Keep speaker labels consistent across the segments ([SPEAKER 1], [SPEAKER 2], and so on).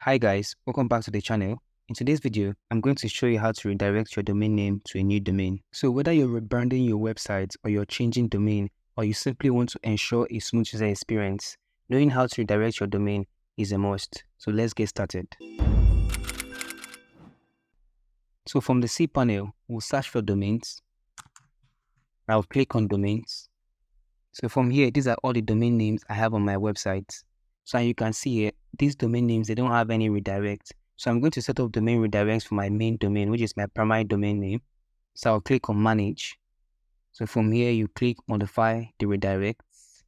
[SPEAKER 1] Hi guys, welcome back to the channel. In today's video, I'm going to show you how to redirect your domain name to a new domain. So whether you're rebranding your website or you're changing domain, or you simply want to ensure a smooth user experience, knowing how to redirect your domain is a must. So let's get started. So from the C panel, we'll search for domains. I'll click on domains. So from here, these are all the domain names I have on my website. So you can see here, these domain names, they don't have any redirect. So I'm going to set up domain redirects for my main domain, which is my primary domain name. So I'll click on manage. So from here, you click modify the redirects.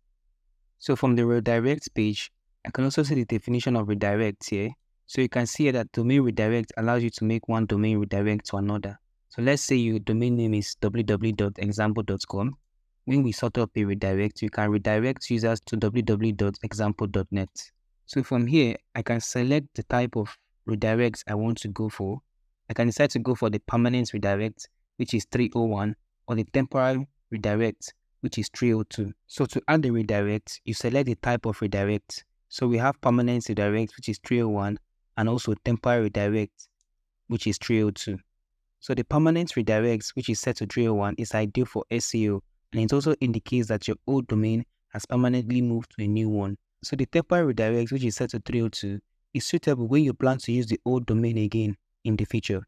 [SPEAKER 1] So from the redirects page, I can also see the definition of redirects here. So you can see here that domain redirect allows you to make one domain redirect to another. So let's say your domain name is www.example.com. When we set up a redirect, you can redirect users to www.example.net. So from here, I can select the type of redirects I want to go for. I can decide to go for the permanent redirect, which is 301, or the temporary redirect, which is 302. So to add the redirect, you select the type of redirect. So we have permanent redirect, which is 301, and also temporary redirect, which is 302. So the permanent redirect, which is set to 301, is ideal for SEO, and it also indicates that your old domain has permanently moved to a new one. So the temporary redirect, which is set to 302, is suitable when you plan to use the old domain again in the future.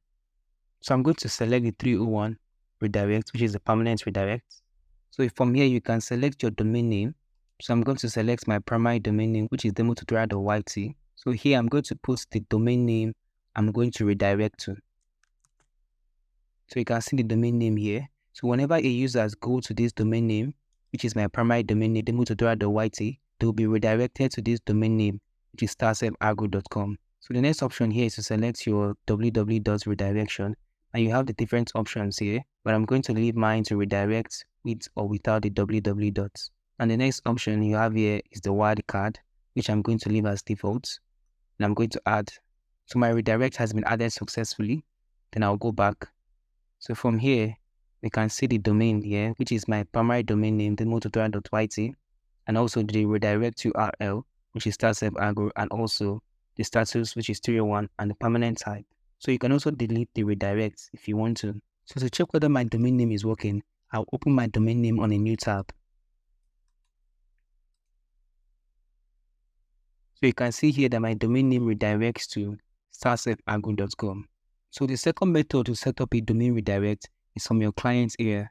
[SPEAKER 1] So I'm going to select the 301 redirect, which is the permanent redirect. So from here, you can select your domain name. So I'm going to select my primary domain name, which is demotutorial.yt. So here I'm going to put the domain name I'm going to redirect to. So you can see the domain name here. So whenever a users go to this domain name, which is my primary domain name, demotutorial.yt, they will be redirected to this domain name, which is starselfagro.com. So the next option here is to select your www.redirection, and you have the different options here, but I'm going to leave mine to redirect with or without the www. And the next option you have here is the wildcard, which I'm going to leave as default, and I'm going to add. So my redirect has been added successfully. Then I'll go back. So from here, we can see the domain here, which is my primary domain name, demotutorial.yt, and also the redirect URL, which is starselfagro, and also the status, which is 301, and the permanent type. So you can also delete the redirects if you want to. So to check whether my domain name is working, I'll open my domain name on a new tab. So you can see here that my domain name redirects to starselfagro.com. So the second method to set up a domain redirect is from your client's area.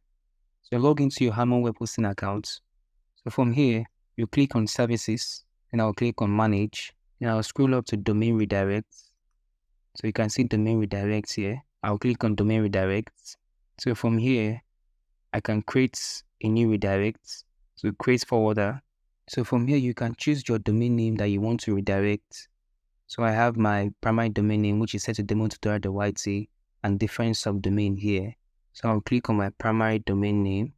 [SPEAKER 1] So log into your Harmon web hosting account. So from here, you click on services, and I'll click on manage, and I'll scroll up to domain redirects. So you can see domain redirects here. I'll click on domain redirects. So from here, I can create a new redirect. So create forwarder. So from here, you can choose your domain name that you want to redirect. So I have my primary domain name, which is set to demotutorial.yt, and different subdomain here. So I'll click on my primary domain name.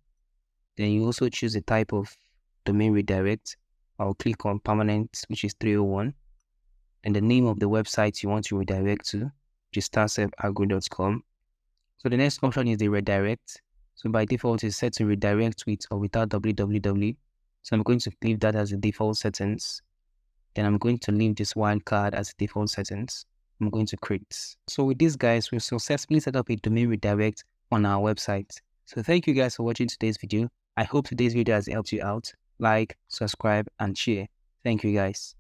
[SPEAKER 1] Then you also choose the type of domain redirect. I'll click on permanent, which is 301. And the name of the website you want to redirect to, which is starselfagro.com. So the next option is the redirect. So by default, it's set to redirect with or without www. So I'm going to leave that as the default settings. Then I'm going to leave this wildcard as the default settings. I'm going to create. So with this, guys, we've successfully set up a domain redirect on our website. So thank you guys for watching today's video. I hope today's video has helped you out. Like, subscribe, and share. Thank you guys.